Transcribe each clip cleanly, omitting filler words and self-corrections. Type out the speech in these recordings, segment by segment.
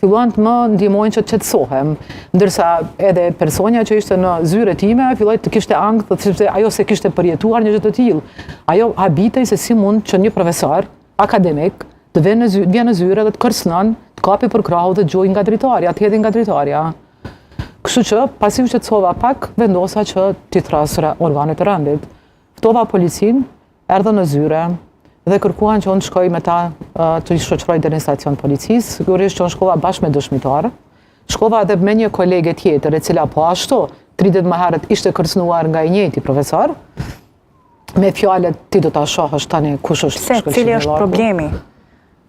filluan të më ndihmojnë që të qetësohem, ndërsa edhe personja që ishte në zyre time filloi të kishte ankth, sepse ajo se kishte përjetuar një gjë të tillë. Ajo habitej se si mund që një profesor akademik të vjen në zyre dhe të kërcënon, të kapi për krahu dhe të gjojë nga dritarja, të hedhë nga dritarja. Kështu që, pasi u qetësova pak, vendosa që t'i thras organet e rendit. Ftova policin, erdhën në zyre dhe kërkuan që unë shkoj me ta të shoqëroj deri në stacion policisë. Sigurisht që unë shkova bashkë me dëshmitar. Shkova edhe me një kolege tjetër, e cila po ashtu 30 më herët ishte kërcënuar nga i njëjti profesor. Me fjalët ti do ta shohësh tani kush është shkëlqimi. Cili është problemi,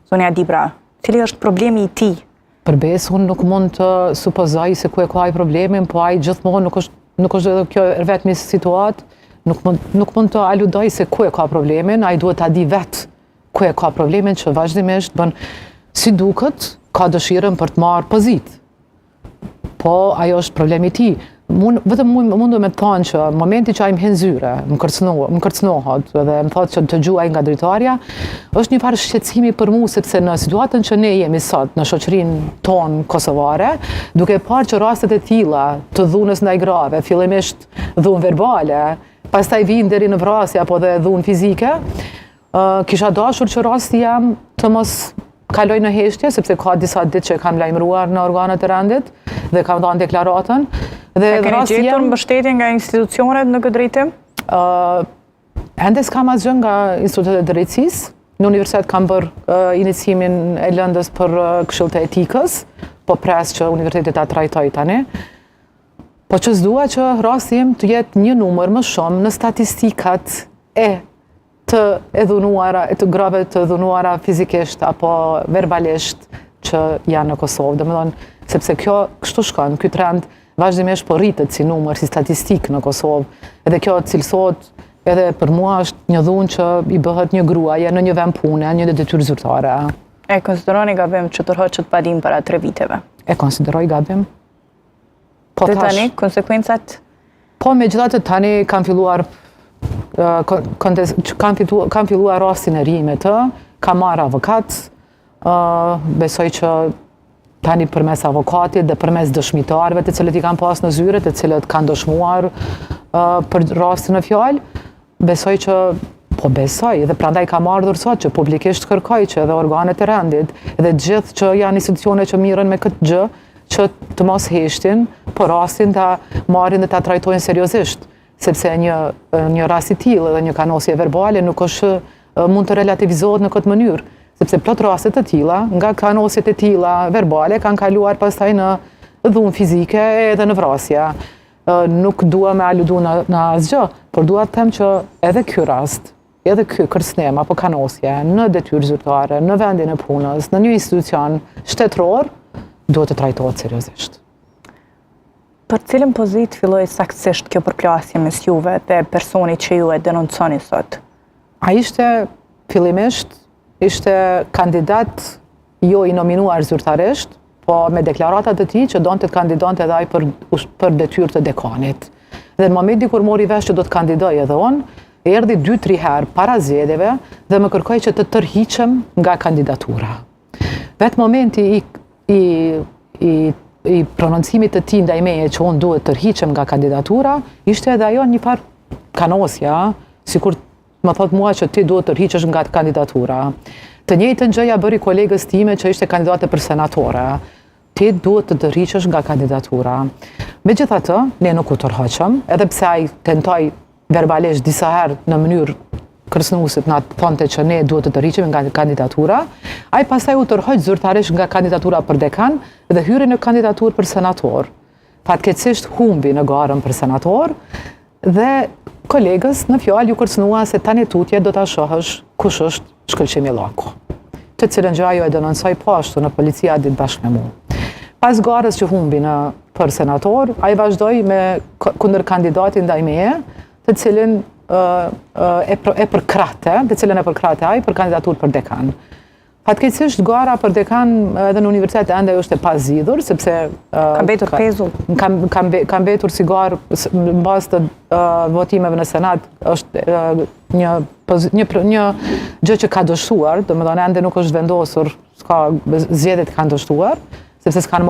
Zonja Dibra? Cili është problemi i tij? Përbes, unë nuk mund të supozoj se ku e ka ai problemin, po ai gjithmonë nuk është edhe kjo vetëm situatë. Nuk mund të aludoj se ku e ka problemin, ai duhet ta di vetë ku e ka problemin që vazhdimisht bën si duket, ka dëshirën për të marrë pozitë. Po ajo është problemi i tij. Vetëm mundu me thonë që momenti që ai më hen zyre, më kërcënohet dhe më thotë që të gjuaj nga dritarja, është një farë shqetësimi për mua, sepse në situatën që ne jemi sot në shoqërinë tonë kosovare, duke parë që rastet e tilla të dhunës ndaj grave, fillimisht dhunë verbale, pastaj vijnë deri në vrasje apo dhe dhunë fizike, kisha dashur që rasti jam të mos kaloj në heshtje, sepse ka disa ditë që kam lajmëruar në organet e rendit dhe kam dhënë deklaratën. Dhe keni gjetur mbështetje nga institucionet në këtë drejtim? Ende s'kam asgjë nga institutet e drejtësisë. Në universitet kam bërë iniciimin e lëndës për këshillt e etikës, po pres që universiteti ta trajtoj tani. Po që s'dua që rasti im të jetë një numër më shumë në statistikat e të dhunuara, e të grave të dhunuara fizikisht apo verbalisht që janë në Kosovë. Domethënë, sepse kjo kështu shkon, ky trend vazhdimisht po rritet si numër, si statistikë në Kosovë. Edhe kjo cilësohet edhe për mua është një dhunë që i bëhet një gruaje në një vend pune, një detyrë zyrtare. E konsideroni gabim që tërhoqet padim para 3 viteve? E konsideroj gabim. Po dhe tani, konsekvencat? Po megjithatë tani kam filluar kam filluar rastin e rimet, kam marrë avokat, besoj që tani përmes avokatit dhe përmes dëshmitarëve të cilët i kanë pas në zyre, të cilët kanë dëshmuar për rastin e fjalë, besoj që po besoj dhe prandaj kam ardhur sot që publikisht kërkoj që edhe organet e rendit dhe gjithë që janë institucione që mirën me këtë gjë që të mos heshtin, po rastin ta marrin dhe ta trajtojnë seriozisht, sepse një rast i tillë dhe një kanosje verbale nuk është mund të relativizohet në këtë mënyrë, sepse plot raste të tilla, nga kanosjet e tilla verbale kanë kaluar pastaj në dhunë fizike edhe në vrasje. Nuk dua me aludu në asgjë, por dua të them që edhe ky rast, edhe ky kërcënim apo kanosje në detyrë zyrtare, në vendin e punës, në një institucion shtetëror, duhet të trajtohet seriozisht. Për cilën pozitë filloi saktësisht kjo përplasje mes juve dhe personit që ju e denonconi sot? Ai fillimisht ishte kandidat jo i nominuar zyrtarisht, po me deklaratat e tij që donte të kandidonte edhe ai për detyrë të dekanit. Dhe në momentin kur mori vesh që do të kandidoj edhe unë, erdhi 2-3 herë para zgjedhjeve dhe më kërkoi që të tërhiqem nga kandidatura. Vetë momenti i prononcimit të tij ndaj meje që unë duhet të tërhiqem nga kandidatura, ishte edhe ajo një farë kanosja, sikur më thot mua që ti duhet të tërhiqesh nga kandidatura. Të njëjtën gjë ja bëri kolegës time që ishte kandidate për senatore. Ti duhet të tërhiqesh nga kandidatura. Megjithatë, ne nuk u tërhoqëm, edhe pse ai tentoi verbalisht disa herë në mënyrë kërcënuesit na thonte që ne duhet të tërhiqemi nga kandidatura, ai pastaj u tërhoq zyrtarisht nga kandidatura për dekan dhe hyri në kandidaturë për senator. Fatkeqësisht humbi në garën për senator dhe kolegës në fjalë ju kërcënua se tani tutje do ta shohësh kush është Shkëlqimi Llaku. Të cilën gjë ajo e denoncoi po ashtu në policia ditë bashkë me mua. Pas garës që humbi për senator, ai vazhdoi me kundër kandidatin ndaj meje, të cilën e përkrahte ai për kandidaturë për dekan. Fatkeqësisht gara për dekan edhe në universitet ende është e pazgjidhur, sepse Ka mbetur pezull. ka mbetur si garë në bazë të votimeve në Senat, është një gjë që ka dështuar, domethënë ende nuk është vendosur, s'ka zgjedhjet kanë dështuar, sepse s'kanë